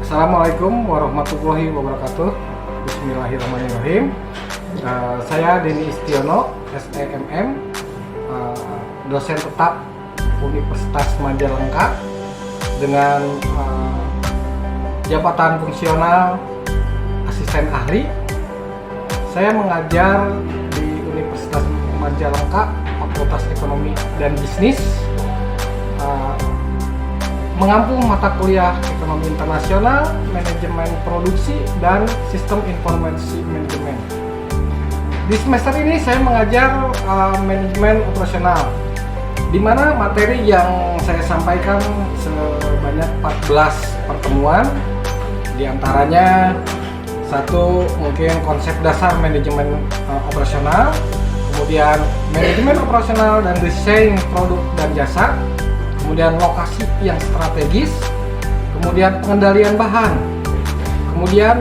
Assalamualaikum warahmatullahi wabarakatuh. Bismillahirrahmanirrahim. Saya Denny Istiono, SEMM, dosen tetap Universitas Majalengka dengan jabatan fungsional asisten ahli. Saya mengajar di Universitas Majalengka, Fakultas Ekonomi dan Bisnis, mengampu mata kuliah Ekonomi Internasional, Manajemen Produksi, dan Sistem Informasi Manajemen. Di semester ini saya mengajar Manajemen Operasional, di mana materi yang saya sampaikan sebanyak 14 pertemuan. Di antaranya satu mungkin konsep dasar manajemen operasional, kemudian manajemen operasional dan desain produk dan jasa, kemudian lokasi yang strategis, kemudian pengendalian bahan, kemudian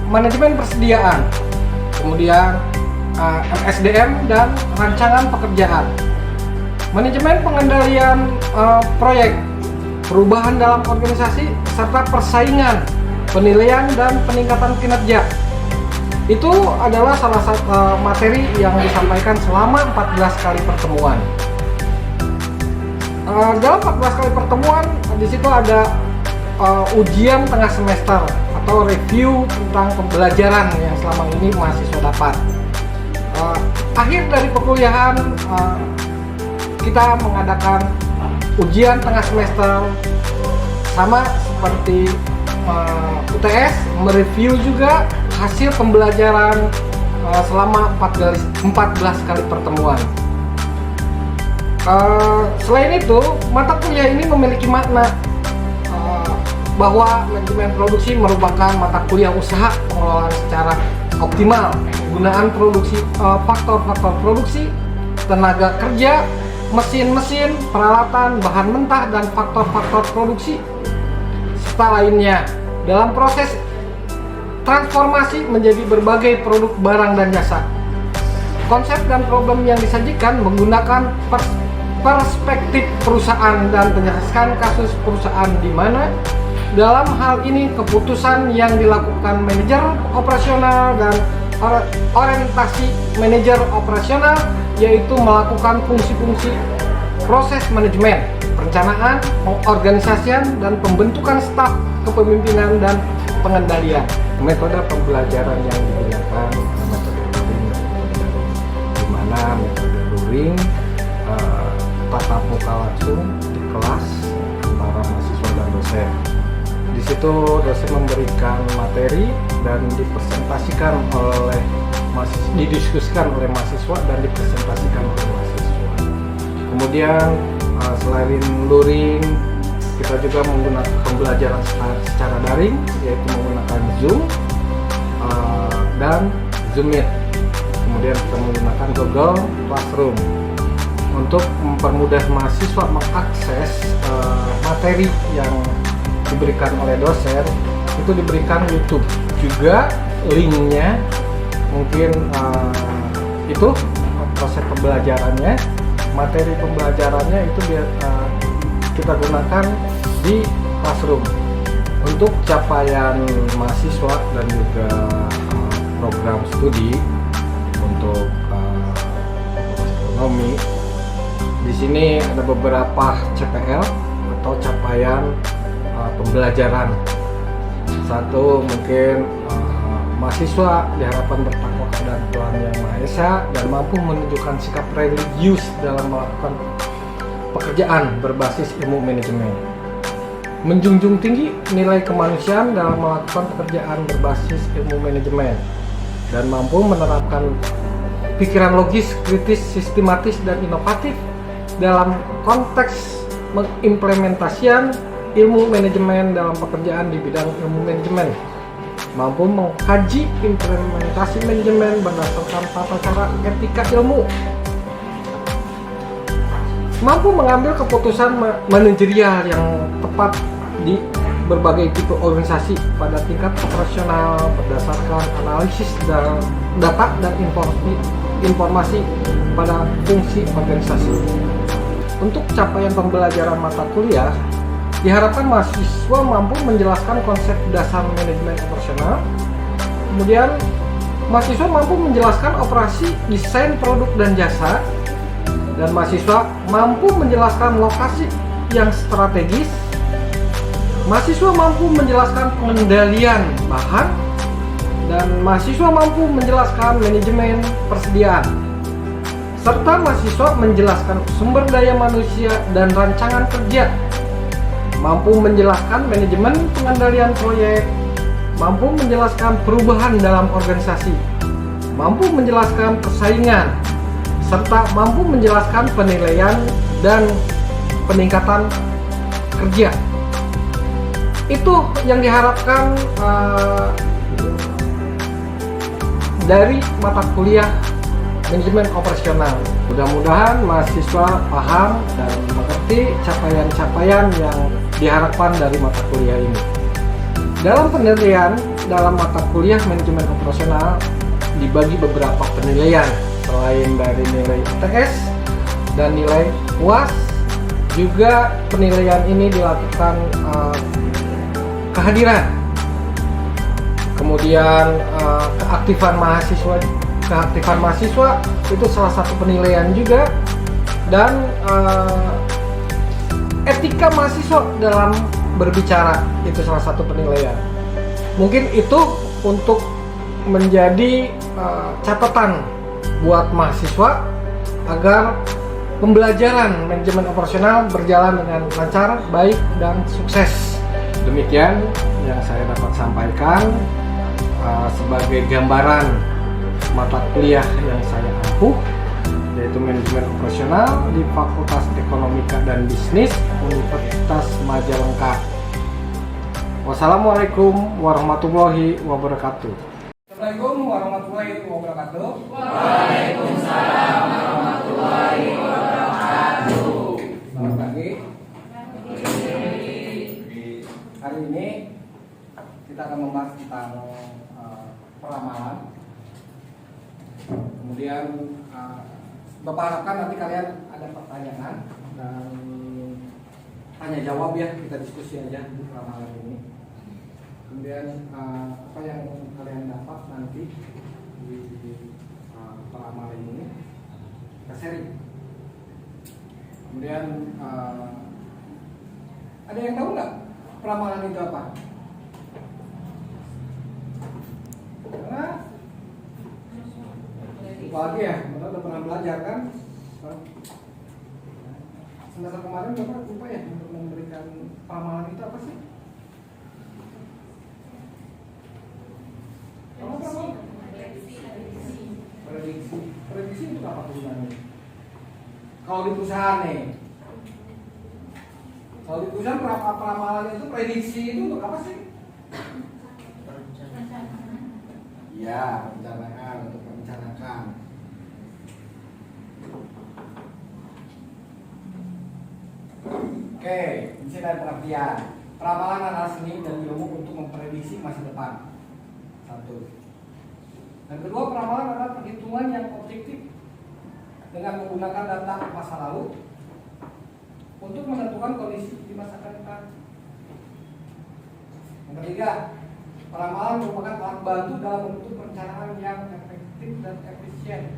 manajemen persediaan, kemudian MSDM dan rancangan pekerjaan, manajemen pengendalian proyek, perubahan dalam organisasi, serta persaingan, penilaian dan peningkatan kinerja. Itu adalah salah satu materi yang disampaikan selama 14 kali pertemuan. Dalam 14 kali pertemuan, di situ ada ujian tengah semester atau review tentang pembelajaran yang selama ini mahasiswa dapat. Akhir dari perkuliahan, kita mengadakan ujian tengah semester sama seperti UTS, mereview juga hasil pembelajaran selama 14 kali pertemuan. Selain itu, mata kuliah ini memiliki makna bahwa manajemen produksi merupakan mata kuliah usaha pengelolaan secara optimal, penggunaan produksi, faktor-faktor produksi, tenaga kerja, mesin-mesin, peralatan, bahan mentah, dan faktor-faktor produksi serta lainnya dalam proses transformasi menjadi berbagai produk barang dan jasa. Konsep dan problem yang disajikan menggunakan perspektif perusahaan dan menjelaskan kasus perusahaan di mana dalam hal ini keputusan yang dilakukan manajer operasional dan orientasi manajer operasional, yaitu melakukan fungsi-fungsi proses manajemen, perencanaan, pengorganisasian, dan pembentukan staf kepemimpinan dan pengendalian. Metode pembelajaran yang digunakan metode luring, di mana metode luring tatap muka langsung di kelas antara mahasiswa dan dosen. Di situ dosen memberikan materi dan didiskusikan oleh mahasiswa dan dipresentasikan oleh mahasiswa. Kemudian selain luring, kita juga menggunakan pembelajaran secara daring, yaitu menggunakan Zoom dan Zoom Meet. Kemudian kita menggunakan Google Classroom. Untuk mempermudah mahasiswa mengakses materi yang diberikan oleh dosen, itu diberikan YouTube juga linknya. Mungkin itu proses pembelajarannya, materi pembelajarannya itu kita gunakan di Classroom. Untuk capaian mahasiswa dan juga program studi untuk ekonomi, di sini ada beberapa CPL atau capaian pembelajaran. Satu, mungkin mahasiswa diharapkan bertakwa kepada Tuhan Yang Maha Esa dan mampu menunjukkan sikap religius dalam melakukan pekerjaan berbasis ilmu manajemen. Menjunjung tinggi nilai kemanusiaan dalam melakukan pekerjaan berbasis ilmu manajemen dan mampu menerapkan pikiran logis, kritis, sistematis, dan inovatif dalam konteks mengimplementasikan ilmu manajemen dalam pekerjaan di bidang ilmu manajemen. Mampu mengkaji implementasi manajemen berdasarkan tata cara etika ilmu. Mampu mengambil keputusan manajerial yang tepat di berbagai tipe organisasi pada tingkat operasional berdasarkan analisis data dan informasi pada fungsi organisasi. Untuk capaian pembelajaran mata kuliah, Diharapkan mahasiswa mampu menjelaskan konsep dasar manajemen operasional. Kemudian mahasiswa mampu menjelaskan operasi, desain produk dan jasa. Dan mahasiswa mampu menjelaskan lokasi yang strategis. Mahasiswa mampu menjelaskan pengendalian bahan. Dan mahasiswa mampu menjelaskan manajemen persediaan. Serta mahasiswa menjelaskan sumber daya manusia dan rancangan kerja. Mampu menjelaskan manajemen pengendalian proyek, mampu menjelaskan perubahan dalam organisasi, mampu menjelaskan persaingan, serta mampu menjelaskan penilaian dan peningkatan kerja. Itu yang diharapkan dari mata kuliah manajemen operasional. Mudah-mudahan mahasiswa paham dan mengerti capaian-capaian yang diharapkan dari mata kuliah ini. Dalam penilaian dalam mata kuliah manajemen operasional dibagi beberapa penilaian selain dari nilai UTS dan nilai UAS. Juga penilaian ini dilakukan kehadiran, kemudian keaktifan mahasiswa itu salah satu penilaian juga, dan etika mahasiswa dalam berbicara itu salah satu penilaian. Mungkin itu untuk menjadi catatan buat mahasiswa agar pembelajaran manajemen operasional berjalan dengan lancar, baik, dan sukses. Demikian yang saya dapat sampaikan sebagai gambaran mata kuliah yang saya ampuh, yaitu manajemen operasional di Fakultas Ekonomika dan Bisnis Universitas Majalengka. Wassalamualaikum warahmatullahi wabarakatuh. Assalamualaikum warahmatullahi wabarakatuh. Waalaikumsalam warahmatullahi wabarakatuh. Selamat pagi. Hari ini kita akan membahas tentang peramalan. Kemudian Bapak harapkan nanti kalian ada pertanyaan dan tanya jawab ya, kita diskusi aja di peramalan ini. Kemudian apa yang kalian dapat nanti di peramalan ini kita sharing. Kemudian ada yang tahu nggak peramalan itu apa? Apalagi ya, Bapak udah pernah belajar kan? Semester kemarin Bapak lupa ya untuk memberikan peramalan itu apa sih? Prediksi itu apa gunanya? Kalau di perusahaan nih, kalau di perusahaan peramalan itu prediksi itu untuk apa sih? Ya, perencanaan, untuk merencanakan. Oke, di sini ada pengertian. Peramalan adalah seni dan ilmu untuk memprediksi masa depan. Satu. Dan kedua, peramalan adalah perhitungan yang objektif dengan menggunakan data masa lalu untuk menentukan kondisi di masa depan. Yang ketiga, peramalan merupakan alat bantu dalam bentuk perencanaan yang efektif dan efisien.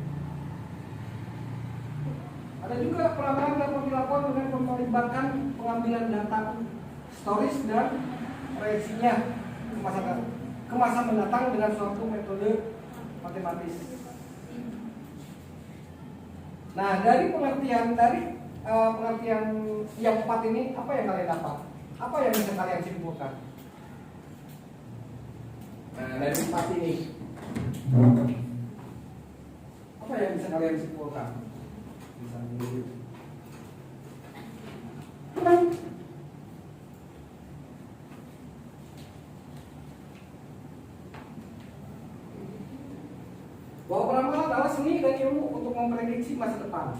Ada juga peramalan dapat dilakukan dengan melibatkan pengambilan data historis dan proyeksinya ke masa mendatang dengan suatu metode matematis. Nah, dari pengertian yang empat ini, apa yang kalian dapat? Apa yang bisa kalian simpulkan? Nah, dari empat ini, apa yang bisa kalian simpulkan? Bisa dulu. Bahwa peramalan adalah seni dan ilmu untuk memprediksi masa depan.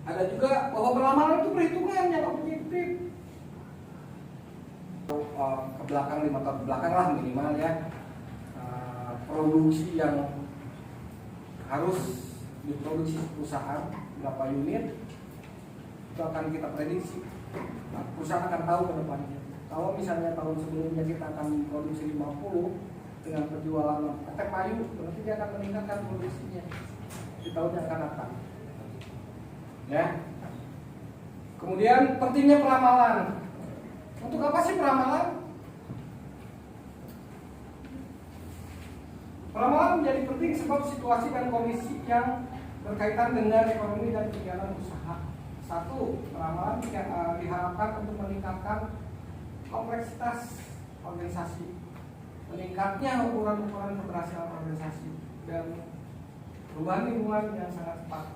Ada juga bahwa peramalan itu perhitungan yang objektif. Ke belakang 5 tahun ke belakang lah minimal ya, produksi yang harus diproduksi perusahaan berapa unit, itu akan kita prediksi. Nah, perusahaan akan tahu ke depannya. Kalau misalnya tahun sebelumnya kita akan produksi 50 dengan penjualan teh payu, berarti dia akan meningkatkan produksinya di tahun yang akan datang. Ya. Kemudian pentingnya peramalan. Untuk apa sih peramalan? Peramalan menjadi penting sebab situasi dan kondisi yang berkaitan dengan ekonomi dan kegiatan usaha. Satu, peramalan diharapkan untuk meningkatkan kompleksitas organisasi, meningkatnya ukuran-ukuran keberhasilan organisasi, dan perubahan lingkungan yang sangat cepat.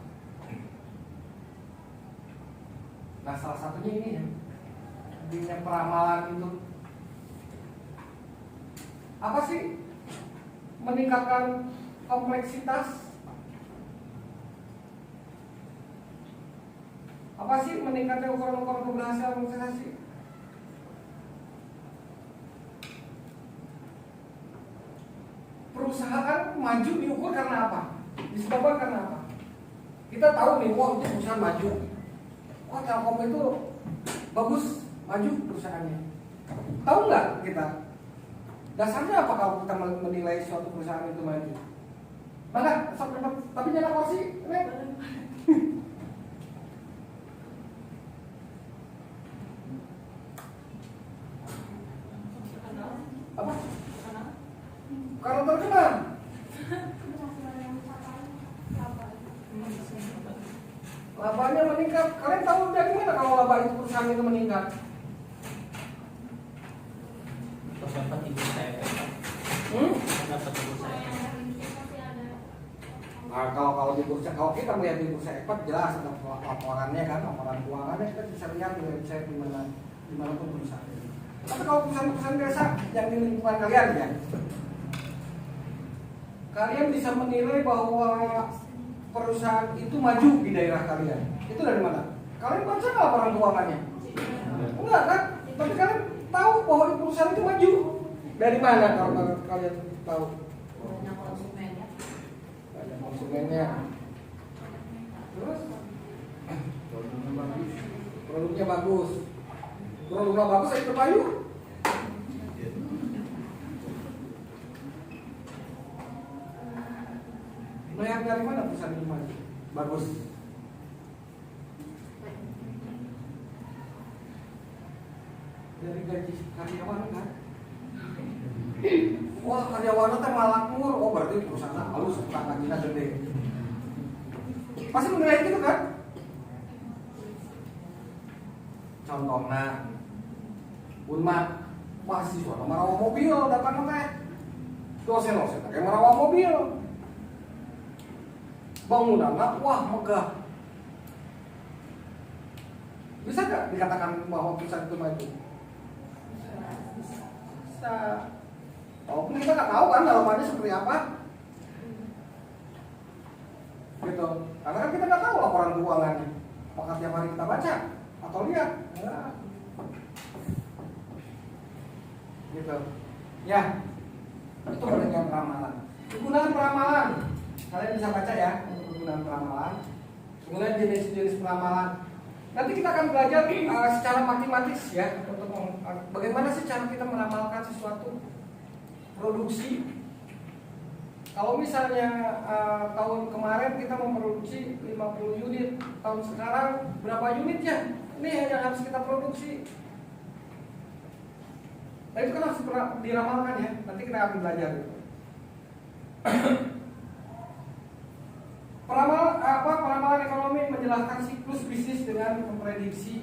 Nah, salah satunya ini ya, intinya peramalan itu apa sih? Meningkatkan kompleksitas. Apa sih meningkatnya ukuran-ukuran keberhasilan organisasi? Perusahaan maju diukur karena apa? Disebabkan karena apa? Kita tahu nih, wah itu perusahaan maju. Wah Telkom itu bagus, maju perusahaannya. Tahu nggak kita? Dasarnya apa kalau kita menilai suatu perusahaan itu maju? Mana? Tapi jangan kursi, apa? Kalau terkenal. Labanya meningkat. Kalian tahu dari mana kalau laba itu perusahaan itu meningkat? Dapat ibu saya. Dapat ibu saya. Nah, kalau di bursa, kalau kita melihat di bursa ekpat jelas ada laporannya kan, laporan keuangannya kita bisa lihat di website dimanapun perusahaan. Tapi kalau perusahaan-perusahaan biasa yang di lingkungan kalian ya, kalian bisa menilai bahwa perusahaan itu maju di daerah kalian. Itu dari mana? Kalian baca nggak laporan keuangannya? Enggak kan? Tapi kalian tahu bahwa perusahaan itu maju. Dari mana kalau kalian tahu? Banyak konsumennya. Banyak konsumennya. Terus produknya bagus. Produknya bagus, itu payu. Melihat dari mana perusahaan itu maju? Bagus. Dari gaji karyawan kan? Wah karyawannya teh malakmur, oh berarti perusahaan halus, gajinya gede. Pasti menilai gitu kan? Contohnya, Unmat mahasiswa marawa mobil datang teh, dosen kayak marawa mobil. Bangunannya wah megah. Bisa nggak dikatakan bahwa perusahaan itu maju? Bisa. Walaupun kita nggak tahu kan dalamannya seperti apa, gitu. Karena kan kita nggak tahu laporan keuangannya. Apakah tiap hari kita baca atau lihat? Enggak. Gitu. Ya, itu pentingnya peramalan. Kegunaan peramalan, kalian bisa baca ya untuk kegunaan peramalan. Kemudian jenis-jenis peramalan. Nanti kita akan belajar secara matematis ya untuk bagaimana sih cara kita meramalkan sesuatu produksi. Kalau misalnya tahun kemarin kita memproduksi 50 unit, tahun sekarang berapa unitnya? Ini yang harus kita produksi. Nah itu kan harus diramalkan ya. Nanti kita akan belajar. Peramalan ekonomi menjelaskan siklus bisnis dengan memprediksi.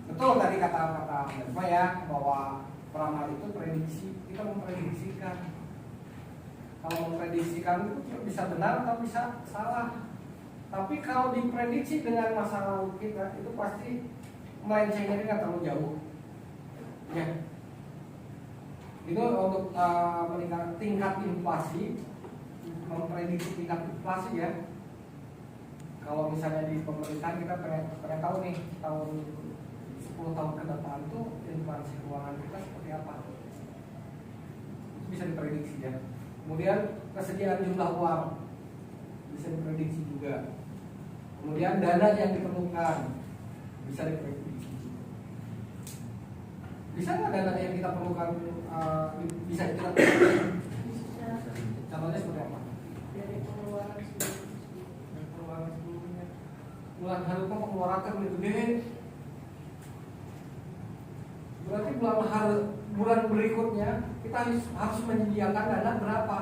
Betul tadi kata-kata Mbak ya bahwa peramalan itu prediksi. Kita memprediksikan. Kalau memprediksikan itu bisa benar atau bisa salah. Tapi kalau diprediksi dengan masa lalu kita itu pasti melencengnya nggak terlalu jauh. Ya. Itu untuk meningkat tingkat inflasi, memprediksi tingkat inflasi ya. Kalau misalnya di pemerintahan kita pengen tahu nih tahun 10 tahun ke depan tuh inflasi keuangan kita seperti apa. Itu bisa diprediksi ya. Kemudian kesediaan jumlah uang bisa diprediksi juga. Kemudian dana yang diperlukan bisa diprediksi. Bisa nggak dana yang kita perlukan bisa kita prediksi? Contohnya seperti apa? Dari pengeluaran Pengeluaran sebelumnya. Bulan haru kok pengeluaran kan lebih gede. Berarti bulan berikutnya kita harus menyediakan dana berapa?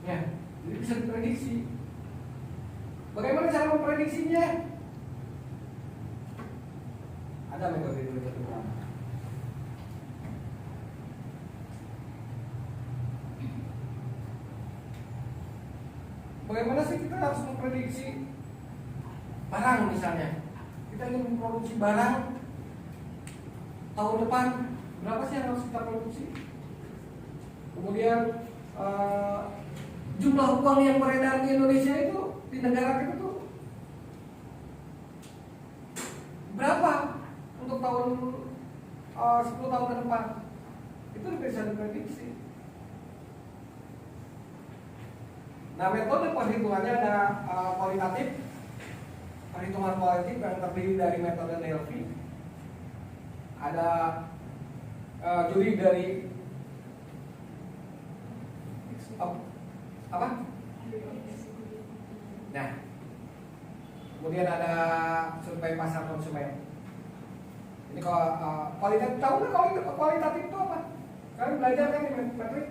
Ya, jadi bisa diprediksi. Bagaimana cara memprediksinya? Ada metode pertama. Bagaimana sih kita harus memprediksi barang misalnya? Kita ingin memproduksi barang tahun depan, berapa sih yang harus kita produksi? Kemudian jumlah uang yang beredar di Indonesia itu di negara kita tuh berapa untuk tahun 10 tahun ke depan? Itu bisa diprediksi. Nah, metode perhitungannya ada kualitatif, perhitungan kualitatif yang terdiri dari metode Delphi, ada juri dari apa? Nah, kemudian ada survei pasar konsumen. Ini kalau kualitatif, tahu nggak kalau kualitatif itu apa? Kalian belajar kan di metrik?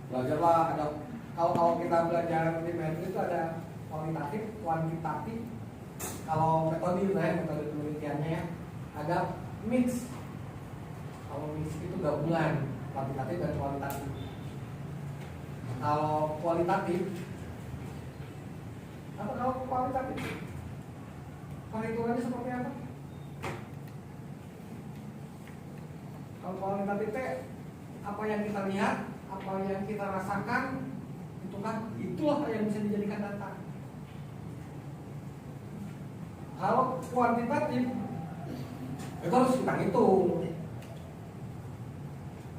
Belajarlah, ada kalau kita belajar di metrik itu ada kualitatif, kuantitatif. Kalau metode penelitiannya ya, ada mix. Kalau mix itu gabungan kuantitatif dan kualitatif. Kalau kualitatif, apa kalau kualitatif? Perhitungannya seperti apa? Kalau kualitatif apa yang kita lihat, apa yang kita rasakan, itu kan itulah yang bisa dijadikan data. Kalau kuantitatif itu harus kita hitung,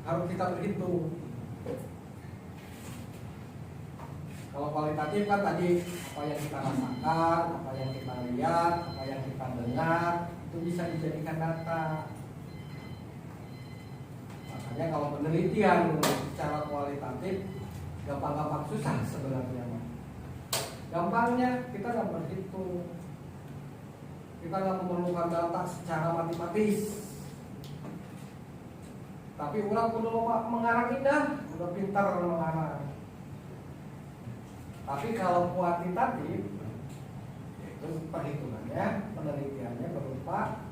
harus kita berhitung. Kalau kualitatif kan tadi apa yang kita rasakan, apa yang kita lihat, apa yang kita dengar, itu bisa dijadikan data. Makanya kalau penelitian secara kualitatif gampang-gampang susah sebenarnya. Gampangnya kita nggak berhitung, kita nggak memerlukan data secara matematis. Tapi orang kudu mengarang indah, udah pintar mengarang. Tapi kalau kuantitatif itu perhitungannya, penelitiannya berupa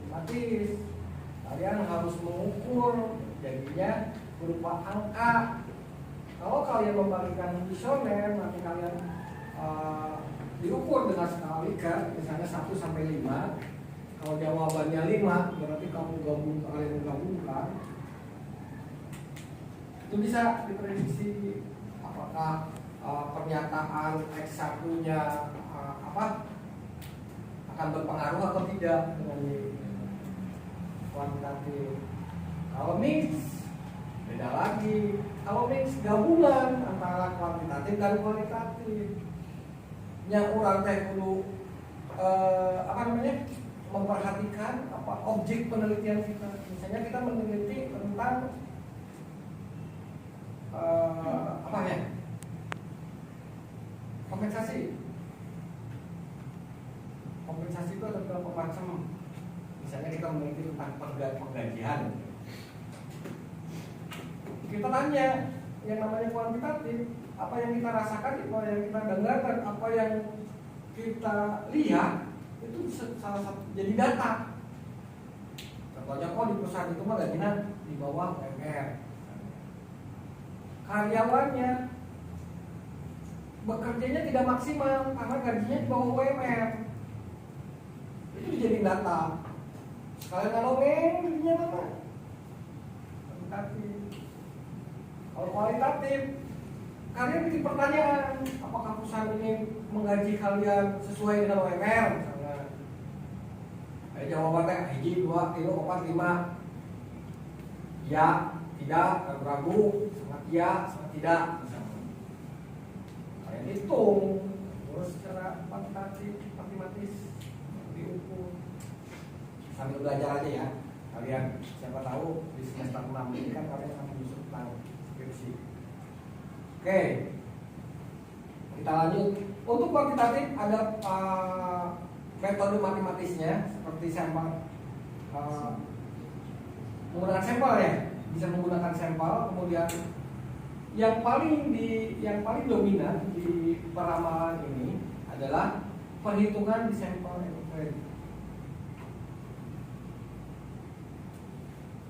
matematis. Kalian harus mengukur, jadinya berupa angka. Kalau kalian membagikan kuesioner, nanti kalian diukur dengan skala Likert, misalnya 1 sampai 5. Kalau jawabannya 5, berarti kalian gabungkan. Itu bisa diprediksi apakah pernyataan X1-nya akan berpengaruh atau tidak dengan kuantitatif. Kalau mix beda lagi. Kalau mix gabungan antara kuantitatif dan kualitatif. Yang orang teh perlu memperhatikan objek penelitian kita. Misalnya kita meneliti tentang kompensasi. Kompensasi itu ada beberapa macam. Misalnya kita meneliti tentang penggajian. Kita tanya yang namanya kuantitatif, apa yang kita rasakan, apa yang kita dengar, dan apa yang kita lihat itu salah satu jadi data. Contohnya di perusahaan itu mah gajinya di bawah UMR. Karyawannya bekerjanya tidak maksimal karena gajinya di bawah UMR. Itu jadi data. Sekalian ngalongeng jadinya apa? Kuantitatif. Kalau kualitatif, kalian bikin pertanyaan, apakah perusahaan ini menggaji kalian sesuai dengan UMR? Misalnya, jawabannya 1, 2, 3, 4, 5. Ya, tidak, ragu, sangat ya, sangat tidak. Misalnya. hitung terus secara kuantitatif, matematis diukur. Sambil belajar aja ya kalian, siapa tahu di semester 6 ini kan kalian akan menyusun tentang skripsi. Oke, kita lanjut. Untuk kuantitatif ada metode matematisnya seperti sampel, menggunakan sampel ya, bisa menggunakan sampel. Kemudian yang paling dominan di peramalan ini adalah perhitungan di sampel and trend.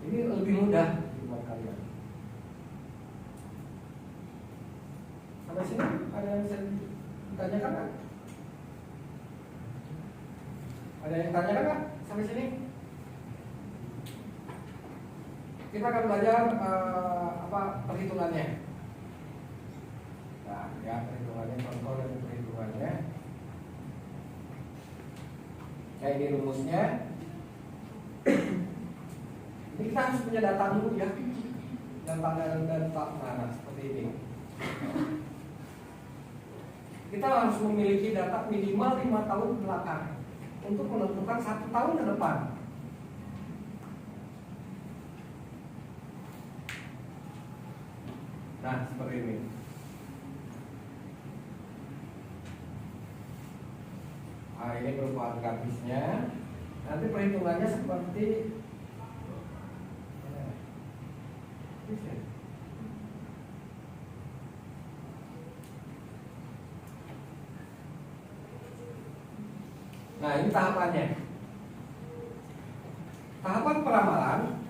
Ini lebih mudah buat kalian. Sampai sini ada yang bisa ditanyakan kan? Ada yang tanyakan kan sampai sini? Kita akan belajar perhitungannya. Nah, ya perhitungannya, contoh dari perhitungannya. Ya ini rumusnya. Ini kita harus punya data dulu ya. Data mana seperti ini. Kita harus memiliki data minimal 5 tahun ke belakang untuk menentukan 1 tahun ke depan. Nah, seperti ini. Nah, ini berupa grafisnya. Nanti perhitungannya seperti nah, ini tahapannya. Tahapan peramalan.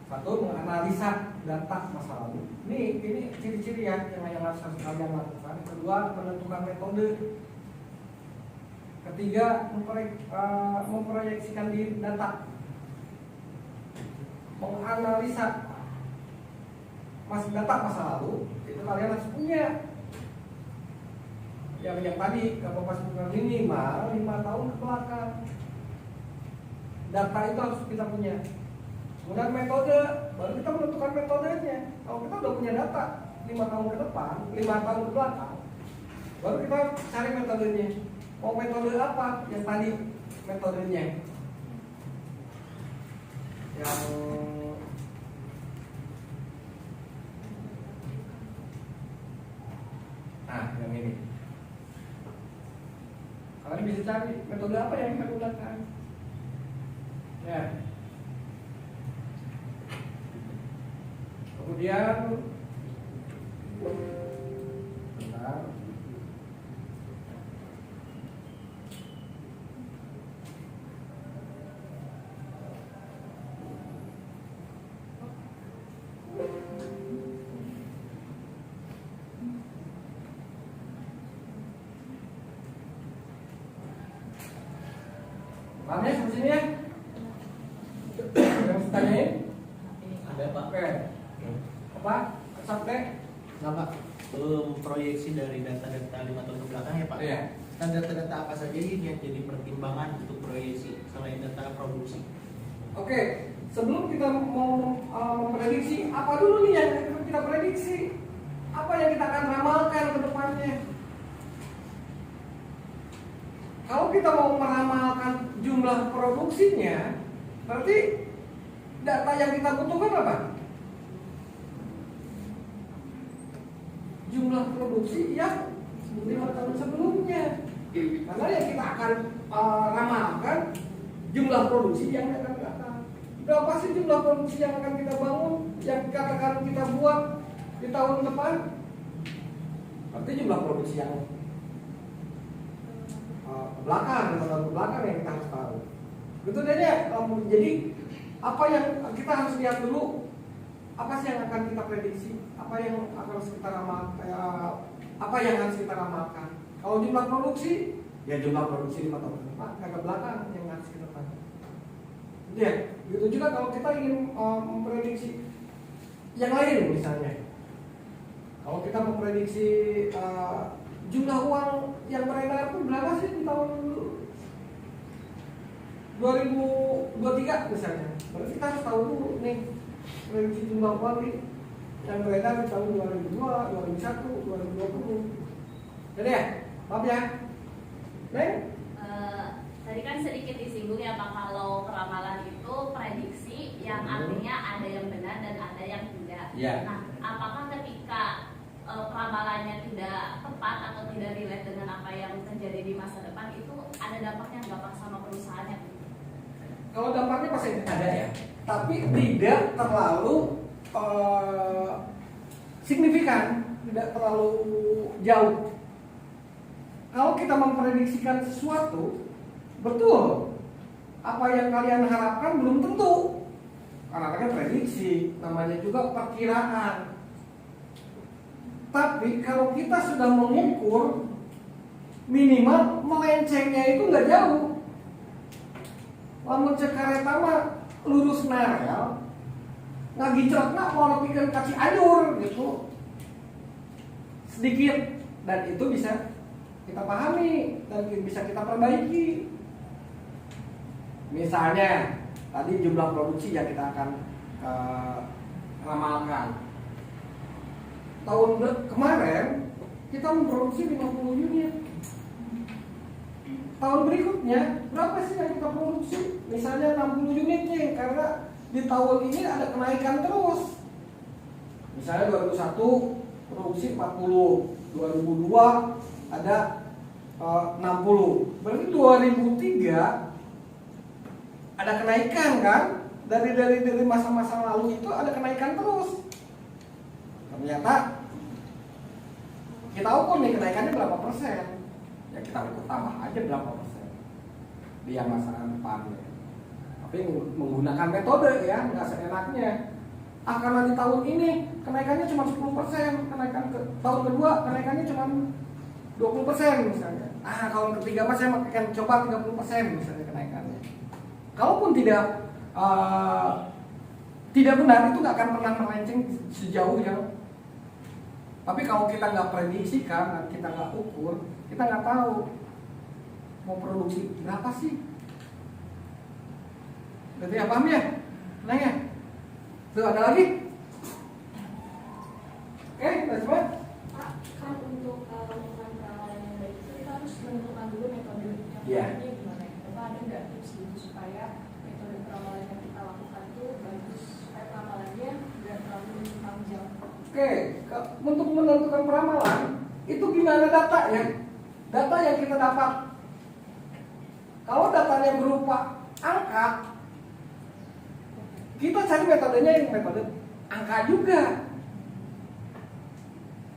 Satu, menganalisa data masa lalu. Ini ciri-ciri ya yang harus kalian lakukan. Kedua, menentukan metode. Ketiga, memproyeksikan di data. Menganalisa data masa lalu, itu kalian harus punya. Yang tadi kapasitas minimal 5 tahun ke belakang. Data itu harus kita punya. Kemudian metode, baru kita menentukan metodenya. Kalau kita udah punya data 5 tahun ke depan, 5 tahun ke belakang, baru kita cari metodenya. Mau metode apa? Yang tadi metodenya. Yang yang ini. Kalian bisa cari metode apa yang kita gunakan. Ya. Kemudian bentar. Paham ya sampai sini ya? Yang ditanyain? Ada Pak. Oke. Apa? Sampai? Nama proyeksi dari data-data 5 tahun ke belakang ya Pak? Iya. Dan data-data apa saja ini yang jadi pertimbangan untuk proyeksi selain data produksi? Oke, sebelum kita mau memprediksi, apa dulu nih yang kita prediksi? Apa yang kita akan ramalkan ke depannya? Kalau kita mau meramalkan jumlah produksinya, berarti data yang kita butuhkan apa? Jumlah produksi yang 5 tahun sebelumnya. Karena yang kita akan ramalkan jumlah produksi yang akan datang. Berapa sih jumlah produksi yang akan kita bangun, yang akan kita buat di tahun depan? Berarti jumlah produksi yang belakang, tahun ke belakang yang kita harus tahu. Gitu deh ya. Jadi apa yang kita harus lihat dulu, apa sih yang akan kita prediksi, apa yang harus kita ramalkan. Kalau jumlah produksi, ya jumlah produksi 5 tahun ke depan, ke belakang yang harus kita tahu. Ya, gitu juga kalau kita ingin memprediksi yang lain misalnya. Kalau kita memprediksi jumlah uang yang beredar itu berapa sih di tahun 2023 misalnya. Berarti kita harus tahu dulu nih prediksi jumlah uang nih yang beredar di tahun 2002, 2001, 2020. Jadi ya, maaf ya. Neng? Tadi kan sedikit disinggung ya Pak, kalau peramalan itu prediksi yang artinya ada yang benar dan ada yang tidak. Iya. Nah, apakah ketika peramalannya tidak tepat atau tidak relate dengan apa yang terjadi di masa depan itu ada dampaknya nggak Pak sama perusahaannya? Kalau dampaknya pasti ada ya, tapi tidak terlalu signifikan, tidak terlalu jauh. Kalau kita memprediksikan sesuatu, betul apa yang kalian harapkan belum tentu, karena kan prediksi, namanya juga perkiraan. Tapi kalau kita sudah mengukur, minimal melencengnya itu nggak jauh. Lamun cek kareta mah lurus narel, ngagicotna mau nepikeun ka Cianjur gitu. Sedikit, dan itu bisa kita pahami dan bisa kita perbaiki. Misalnya tadi jumlah produksi yang kita akan ramalkan. Tahun kemarin kita memproduksi 50 unit. Tahun berikutnya berapa sih yang kita produksi? Misalnya 60 unit nih, karena di tahun ini ada kenaikan terus. Misalnya 2001 produksi 40, 2002 ada 60. Berarti 2003 ada kenaikan kan? Dari masa-masa lalu itu ada kenaikan terus. Ternyata kita ukur nih kenaikannya berapa persen. Ya kita ukur tambah aja berapa persen di yang masa depan ya. Tapi menggunakan metode ya, nggak seenaknya. Karena di tahun ini kenaikannya cuma 10%, kenaikan ke tahun kedua kenaikannya cuma 20% misalnya. Tahun ketiga mas saya akan coba 30% misalnya kenaikannya. Kalaupun tidak benar, itu nggak akan pernah melenceng sejauh yang. Tapi kalau kita nggak prediksikan dan kita nggak ukur, kita nggak tahu mau produksi berapa sih. Berarti ya paham ya? Tenang ya? Tuh ada lagi? Oke, udah semua? Pak, kan untuk melakukan peramalan yang baik itu kita harus menentukan dulu metode yang Iya. tepat gimana ya? Bapak ada nggak tips gitu supaya metode peramalan yang kita lakukan itu bagus, supaya peramalannya nggak terlalu panjang? Oke, untuk menentukan peramalan itu gimana data ya? Data yang kita dapat. Kalau datanya berupa angka, kita cari metodenya yang metode angka juga.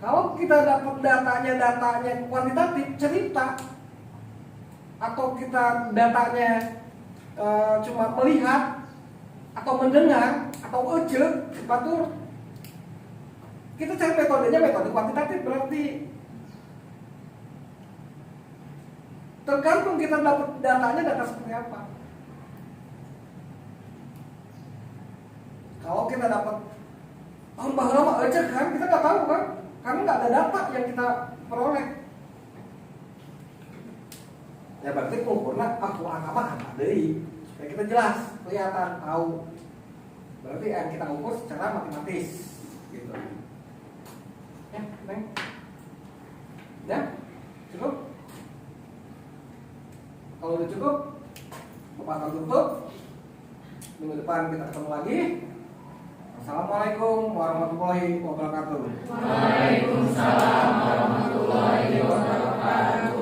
Kalau kita dapat datanya kuantitatif, cerita, atau kita datanya cuma melihat atau mendengar atau batur, kita cari metodenya metode kuantitatif. Berarti tergantung kita dapat datanya data seperti apa. Kalau kita dapat tahun bahwa aja kan, kita nggak tahu kan, karena nggak ada data yang kita peroleh. Ya berarti pengukurnya aku apa dari supaya kita jelas, kelihatan, tahu. Berarti yang kita ukur secara matematis, gitu. Ya, Neng. Ya, cukup. Kalau udah cukup, Bapak akan tutup. Minggu depan kita ketemu lagi. Assalamualaikum warahmatullahi wabarakatuh. Waalaikumsalam warahmatullahi wabarakatuh.